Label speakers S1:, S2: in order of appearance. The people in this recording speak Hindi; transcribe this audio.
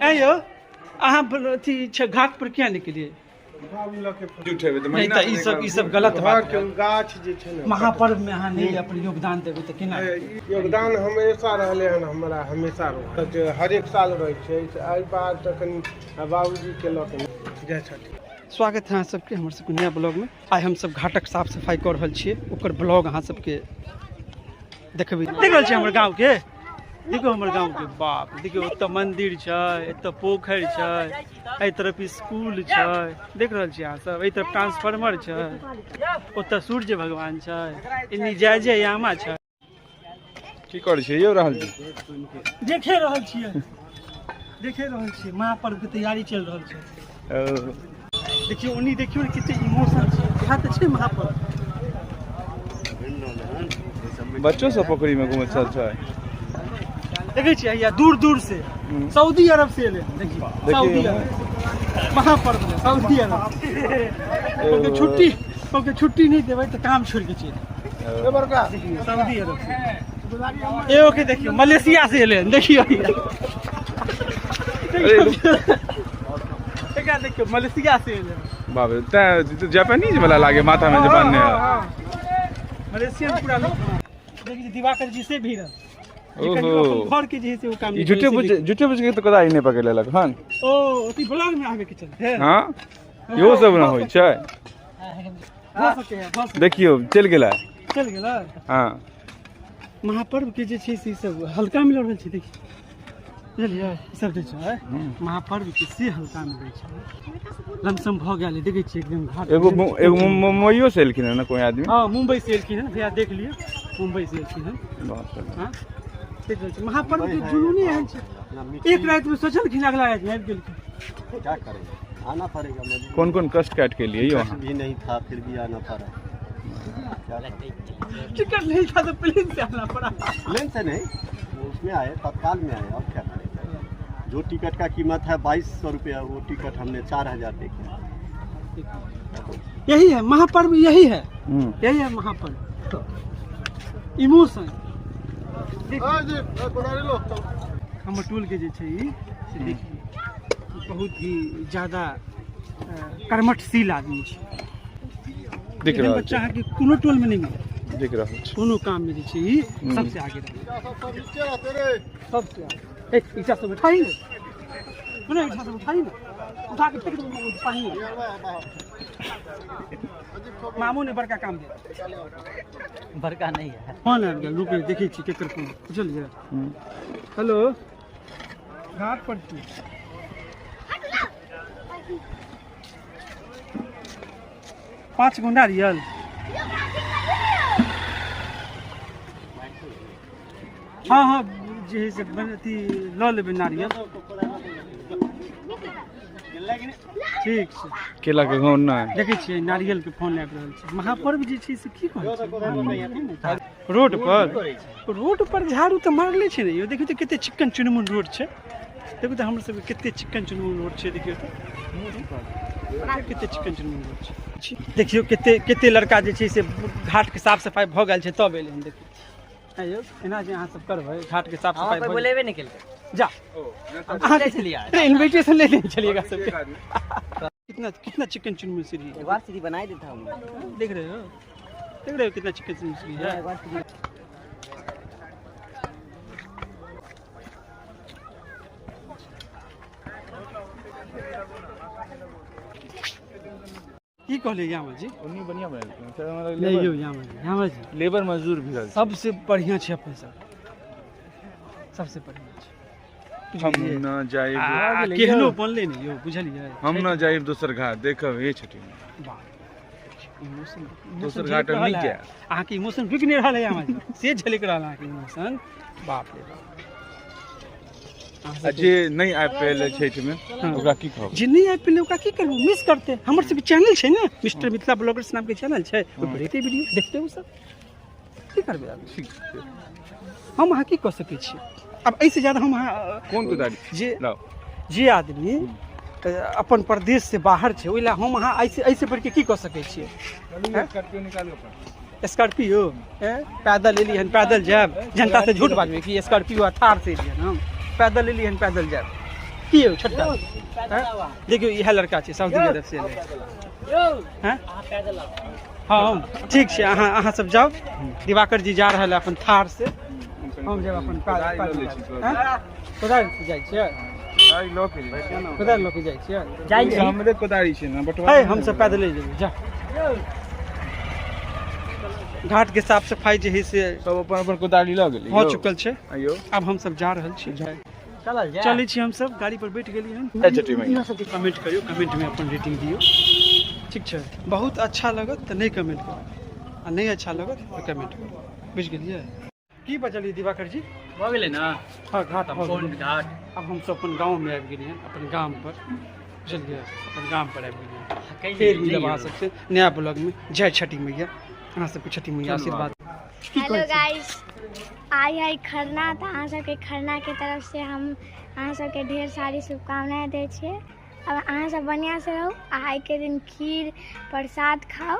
S1: ऐ यो अहाँ अथी घाट पर क्या निकलिए ई सब गलत बात है।
S2: गाछ जे छै ने
S1: महापर्व में अहाँ नहीं अपन योगदान देबै तऽ केना?
S2: योगदान हमेशा रहले हन हमरा, हमेशा रह हर एक साल रहे छै। एहि बार तऽ कनी बाबूजी केलक जय छठी।
S1: स्वागत है अहाँ सबके हमर सबके नया ब्लॉग में। आई हम सब घाटक साफ सफाई कर रहल छियै, ओकर ब्लॉग अहाँ सबके देखबै। देख रहल छियै हमर गाँव के, देखो हमर गाँव के, बाप देखियो ओतऽ मंदिर छै, एतऽ पोखरि छै, एहि तरफ स्कूल छै, देख रहल छियै अहाँ सब। एहि तरफ ट्रांसफार्मर छै, ओतऽ सूर्य भगवान छै, इन्नी जय जय यामा छै।
S3: की करै छियै यौ राहुल जी?
S1: देखे रहल छियै महापर्व के तैयारी चल रहल छै। देखियो उन्नी, देखियो कते इमोशन छै, इएह तऽ छै महापर्व।
S3: बच्चों सब पोखरी में घूमे चल छै,
S1: देखे छियै या दूर दूर से सऊदी अरब से एले। देखिए सऊदी अरब महापर्व में सऊदी अरब ओके छुट्टी नहीं देबै तऽ काम छोड़ के चलि सऊदी अरब से। एगो के देखियो मलेशिया से एले, देखियो देखियो मलेशिया से एले।
S3: बाप रे, त जापानीज वाला लागे माथा में जापान ने
S1: मलेशियन पूरा देखिए दिवाकर जी से भी रह।
S3: ओहो
S1: घर के जे से वो काम
S3: झूठे बुझ के तो कदा नहीं पकड़ लेलक हन।
S1: ओ ओती ब्लॉग में आवे के चलते
S3: हां यो सब ना होय छै।
S1: हो सके है,
S3: देखियो चल गेला हां।
S1: महापर्व के जे छै से सब हल्का में लड़ल छै। देखिए बुझलियै ई सब जे छै महापर्व के से हल्का में रहै छै, लमसम भ गेल। देखै छियै एकदम घाट।
S3: एगो मुंबईयो से एलखिन है ना कोई आदमी?
S1: हां मुंबई से एलखिन है भैया, देख लियो मुंबई से एलखिन है। हां महापर्व के जुनूने एहन छै, एक रात में सोचलखिन अगला रात में आबि गेलखिन।
S2: क्या करेंगे, आना पड़ेगा।
S3: कौन कौन कष्ट काट के लिए यो
S2: भी नहीं था फिर भी आना पड़ा।
S1: टिकट नहीं था तो प्लेन से आना पड़ा।
S2: प्लेन से नहीं, उसमें आए, तत्काल में आए। अब क्या करेंगे, जो टिकट का कीमत है 2200 रुपया, वो टिकट हमने 4000 देखे।
S1: यही है महापर्व, यही है महापर्व, इमोशन। हमर टोल के जे छै से देखिए बहुत ही ज्यादा कर्मठशील आदमी छै।
S3: दिख रहा है
S1: बच्चा अहाँ के कोनो टोल में नहीं मिले,
S3: दिख रहा है
S1: कोनो काम में जे छै ई सबसे आगे रहे, सबसे आगे। एक इच्छा से उठाई ने, सुनो इच्छा से उठाई ना, उठा के फेंक दो पानी में। मामू ने बड़का काम दिया,
S4: बड़का नहीं है।
S1: फोन आबि गेल, रुकै देखै छी केकर फोन। बुझलियै? हेलो घाट पर छी। पाँच गो नारियल हाँ जे है से अथी लऽ लेबै नारियल। ठीक छै।
S3: केला के घौन ना
S1: देखै छियै नारियल के फोन आबि रहल छै। महापर्व जे छै से की कहै छै, रोड पर झाड़ू तऽ मारले छै ने। देखियौ तऽ कते चिक्कन चुनमुन रोड छै, देखियौ तऽ हमर सबके कते चिक्कन चुनमुन रोड छै। देखियौ तऽ कते चिक्कन चुनमुन रोड छै। देखियौ कते लड़का जे छै से घाट के साफ सफाई भऽ गेल छै तब एलै हन। देखियौ आइयो एना जे अहाँ सब करबै घाट के साफ सफाई
S4: बोलेबे नहीं केलकै
S1: जा अहाँ के चलिए इनविटेशन ले लेंगे, चलिएगा सबके। कितना चिकन चुनमुन सीढ़ी,
S4: एक बार सीढ़ी बनाई देता हूँ।
S1: देख रहे हो कितना चिकन चुनमुन सीढ़ी है। की कहले यामा जी?
S3: उन्नी बढ़िया बना
S1: नहीं यो यामा जी
S3: लेबर मजदूर भी
S1: सबसे बढ़िया छै अपन सब, सबसे बढ़िया छै।
S3: हम ना जाइब
S1: केहनो बनले नहीं यो, बुझलियै?
S3: हम ना जाइब दोसर घाट देखब हे छठी में। दोसर घाट नहीं क्या
S1: अहाँ के इमोशन रुक नहीं रहल है यामा जी, से झलक रहल अहाँ के इमोशन। बाप रे
S3: जे नहीं आबि पेले छठी में ओकरा की कहब?
S1: जे नहीं आबि पेले ओकरा की करबो, मिस करते। हमर सब चैनल छै ना, मिस्टर मिथिला ब्लॉगर्स नाम के चैनल छै, ओइ पर एते वीडियो देखते हो सब। की करबे आब?
S3: ठीक छै,
S1: हम अहाँ की कह सकै छी अब ऐसे ज्यादा? हम
S3: कौन कुदारी
S1: जे आदमी अपन प्रदेश से बाहर छै ओइला हम अहाँ ऐसे बढ़ के की कह सकै छियै? स्कॉर्पियो पैदल एलिए हन, पैदल जायब। जनता से झूठ बाजबै कि स्कॉर्पियो थार से एलिए हम, पैदल एलिए हन पैदल जायब। की हो छोटका हैं? देखियो इहे लड़का छै सऊदी अरब से एलै हैं हाँ ठीक छै अहाँ सब जाओ दिवाकर जी जा रहल है अपन थार से हम जब अपन कोदारि जाइ छियै कोदारि लऽ के जाइ छियै
S3: जाइ छै हमरे कोदारी छै ना बटवा
S1: है हम सब पैदले जेबै जा घाट के साफ सफाई जे है से
S3: सब अपन अपन कोदारी लऽ गेली
S1: हो चुकल छै
S3: अयो
S1: अब हम सब जा रहल छी
S4: चलल जाए
S1: चलै छी हम सब गाड़ी पर बैठ गेली हन
S3: एचटी में
S1: कमेंट करियो कमेंट में अपन रेटिंग दियो ठीक छै बहुत अच्छा लगत तऽ नहीं कमेंट करो आ नहीं अच्छा लगत तऽ कमेंट करो बुझ गेलियै की बचलिए दिवाकर जी
S4: हो गेलै ना
S1: हाँ घाट हो
S4: कौन
S1: गेलै।
S4: घाट
S1: अब हम सब अपन गांव में आबि गेलिए हन अपन गाम पर बुझलियै अपन गाम पर आबि गेलिए
S4: कहीं
S1: फिर
S4: नहीं
S1: मिलब अहाँ
S4: हो।
S1: सबसे नया ब्लॉग में जय छठी मैया अहाँ सबके छठी मैया आशीर्वाद
S5: हेलो गाइस आई है खरना तो अहाँ सबके खरना के तरफ से हम अहाँ सबके ढेर सारी शुभकामनाएं दै छियै अब अहाँ सब बढ़िया से रहू आ आइ के दिन खीर प्रसाद खाओ